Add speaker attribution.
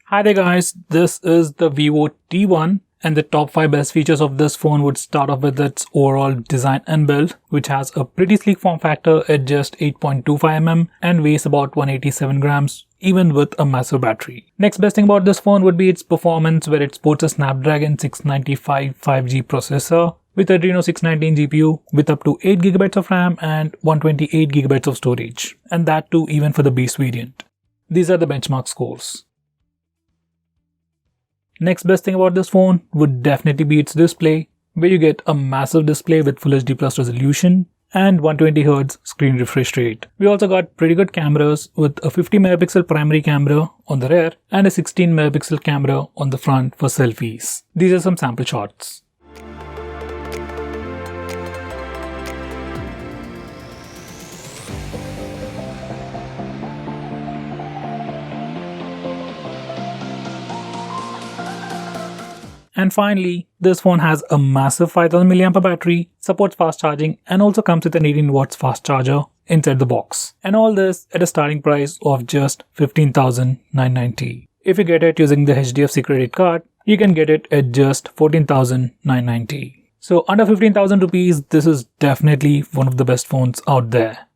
Speaker 1: Hi there guys, this is the Vivo T1 and the top 5 best features of this phone would start off with its overall design and build, which has a pretty sleek form factor at just 8.25mm and weighs about 187 grams, even with a massive battery. Next best thing about this phone would be its performance, where it sports a Snapdragon 695 5G processor with Adreno 619 GPU with up to 8GB of RAM and 128GB of storage, and that too even for the base variant. These are the benchmark scores. Next best thing about this phone would definitely be its display, where you get a massive display with Full HD Plus resolution and 120Hz screen refresh rate. We also got pretty good cameras with a 50MP primary camera on the rear and a 16MP camera on the front for selfies. These are some sample shots. And finally, this phone has a massive 5000 mAh battery, supports fast charging, and also comes with an 18 watts fast charger inside the box. And all this at a starting price of just 15,990. If you get it using the HDFC credit card, you can get it at just 14,990. So under 15,000 rupees, this is definitely one of the best phones out there.